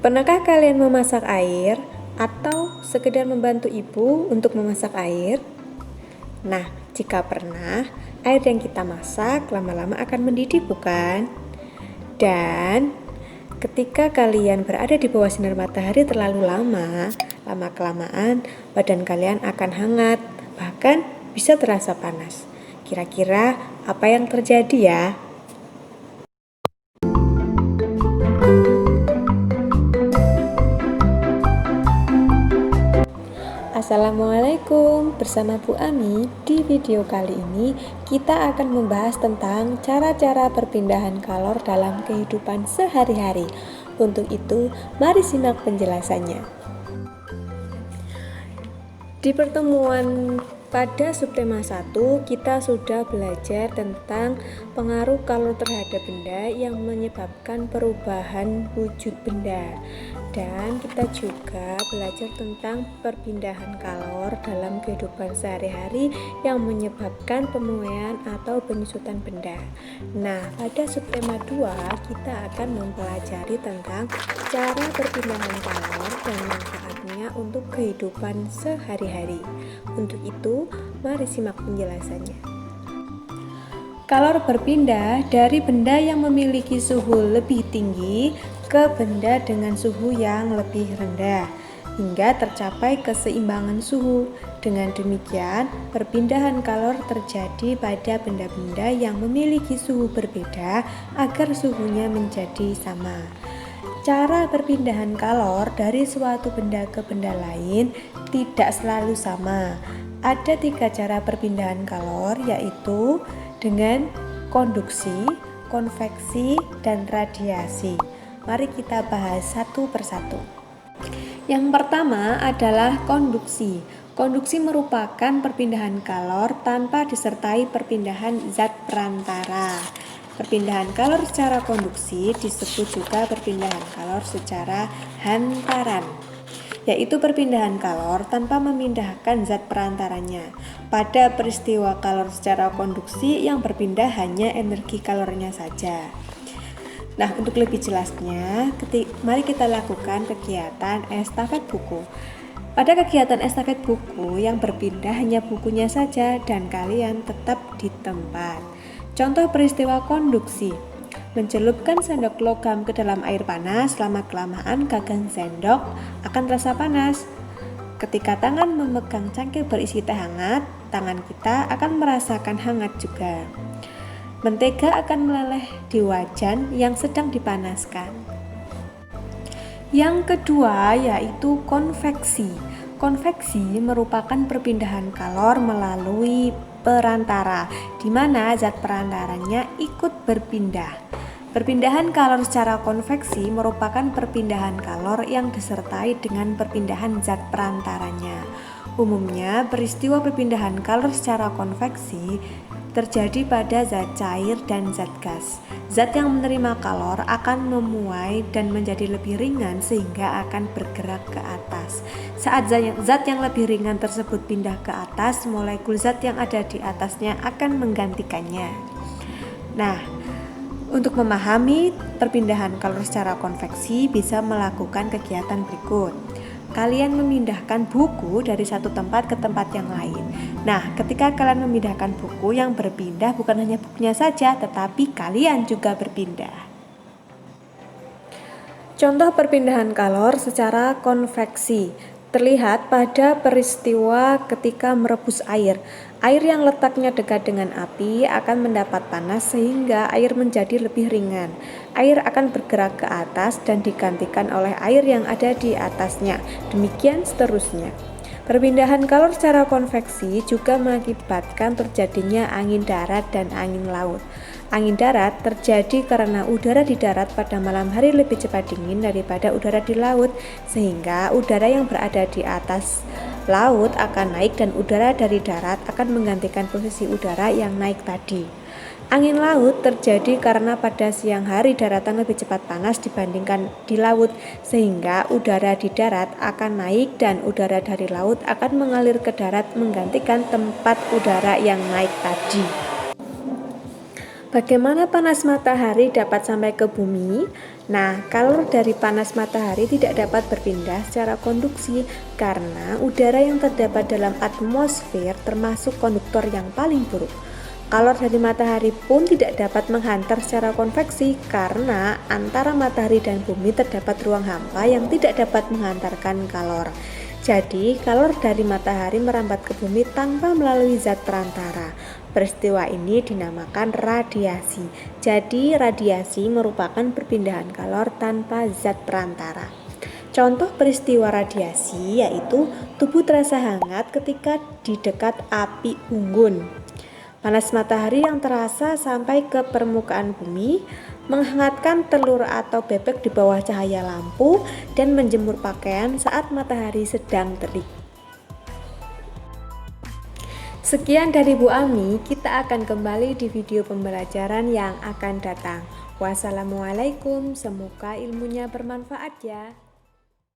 Pernahkah kalian memasak air atau sekedar membantu ibu untuk memasak air? Nah, jika pernah, air yang kita masak lama-lama akan mendidih, bukan? Dan ketika kalian berada di bawah sinar matahari terlalu lama-kelamaan badan kalian akan hangat, bahkan bisa terasa panas. Kira-kira apa yang terjadi ya? Assalamualaikum, bersama Bu Ami. Di video kali ini kita akan membahas tentang cara-cara perpindahan kalor dalam kehidupan sehari-hari. Untuk itu, mari simak penjelasannya. Di pertemuan pada subtema 1, kita sudah belajar tentang pengaruh kalor terhadap benda yang menyebabkan perubahan wujud benda. Dan kita juga belajar tentang perpindahan kalor dalam kehidupan sehari-hari yang menyebabkan pemuaian atau penyusutan benda. Nah, pada subtema 2 kita akan mempelajari tentang cara perpindahan kalor dan manfaatnya untuk kehidupan sehari-hari. Untuk itu, mari simak penjelasannya. Kalor berpindah dari benda yang memiliki suhu lebih tinggi ke benda dengan suhu yang lebih rendah hingga tercapai keseimbangan suhu. Dengan demikian, perpindahan kalor terjadi pada benda-benda yang memiliki suhu berbeda agar suhunya menjadi sama. Cara perpindahan kalor dari suatu benda ke benda lain tidak selalu sama. Ada 3 cara perpindahan kalor, yaitu dengan konduksi, konveksi, dan radiasi. Mari kita bahas satu persatu. Yang pertama adalah konduksi. Konduksi merupakan perpindahan kalor tanpa disertai perpindahan zat perantara. Perpindahan kalor secara konduksi disebut juga perpindahan kalor secara hantaran, yaitu perpindahan kalor tanpa memindahkan zat perantaranya. Pada peristiwa kalor secara konduksi, yang berpindah hanya energi kalornya saja. Nah, untuk lebih jelasnya, mari kita lakukan kegiatan estafet buku. Pada kegiatan estafet buku, yang berpindah hanya bukunya saja dan kalian tetap di tempat. Contoh peristiwa konduksi: mencelupkan sendok logam ke dalam air panas, lama-kelamaan gagang sendok akan terasa panas. Ketika tangan memegang cangkir berisi teh hangat, tangan kita akan merasakan hangat juga. Mentega akan meleleh di wajan yang sedang dipanaskan. Yang kedua yaitu konveksi. Konveksi merupakan perpindahan kalor melalui perantara, di mana zat perantaranya ikut berpindah. Perpindahan kalor secara konveksi merupakan perpindahan kalor yang disertai dengan perpindahan zat perantaranya. Umumnya, peristiwa perpindahan kalor secara konveksi terjadi pada zat cair dan zat gas. Zat yang menerima kalor akan memuai dan menjadi lebih ringan sehingga akan bergerak ke atas. Saat zat yang lebih ringan tersebut pindah ke atas, molekul zat yang ada di atasnya akan menggantikannya. Nah, untuk memahami perpindahan kalor secara konveksi bisa melakukan kegiatan berikut. Kalian memindahkan buku dari satu tempat ke tempat yang lain. Nah, ketika kalian memindahkan buku, yang berpindah bukan hanya bukunya saja, tetapi kalian juga berpindah. Contoh perpindahan kalor secara konveksi terlihat pada peristiwa ketika merebus air. Air yang letaknya dekat dengan api akan mendapat panas sehingga air menjadi lebih ringan. Air akan bergerak ke atas dan digantikan oleh air yang ada di atasnya. Demikian seterusnya. Perpindahan kalor secara konveksi juga mengakibatkan terjadinya angin darat dan angin laut. Angin darat terjadi karena udara di darat pada malam hari lebih cepat dingin daripada udara di laut, sehingga udara yang berada di atas laut akan naik dan udara dari darat akan menggantikan posisi udara yang naik tadi. Angin laut terjadi karena pada siang hari daratan lebih cepat panas dibandingkan di laut, sehingga udara di darat akan naik dan udara dari laut akan mengalir ke darat menggantikan tempat udara yang naik tadi. Bagaimana panas matahari dapat sampai ke bumi? Nah, kalor dari panas matahari tidak dapat berpindah secara konduksi karena udara yang terdapat dalam atmosfer termasuk konduktor yang paling buruk. Kalor dari matahari pun tidak dapat menghantar secara konveksi karena antara matahari dan bumi terdapat ruang hampa yang tidak dapat menghantarkan kalor. Jadi, kalor dari matahari merambat ke bumi tanpa melalui zat perantara. Peristiwa ini dinamakan radiasi. Jadi, radiasi merupakan perpindahan kalor tanpa zat perantara. Contoh peristiwa radiasi yaitu tubuh terasa hangat ketika di dekat api unggun. Panas matahari yang terasa sampai ke permukaan bumi, menghangatkan telur atau bebek di bawah cahaya lampu, dan menjemur pakaian saat matahari sedang terik. Sekian dari Bu Ami, kita akan kembali di video pembelajaran yang akan datang. Wassalamualaikum, semoga ilmunya bermanfaat ya.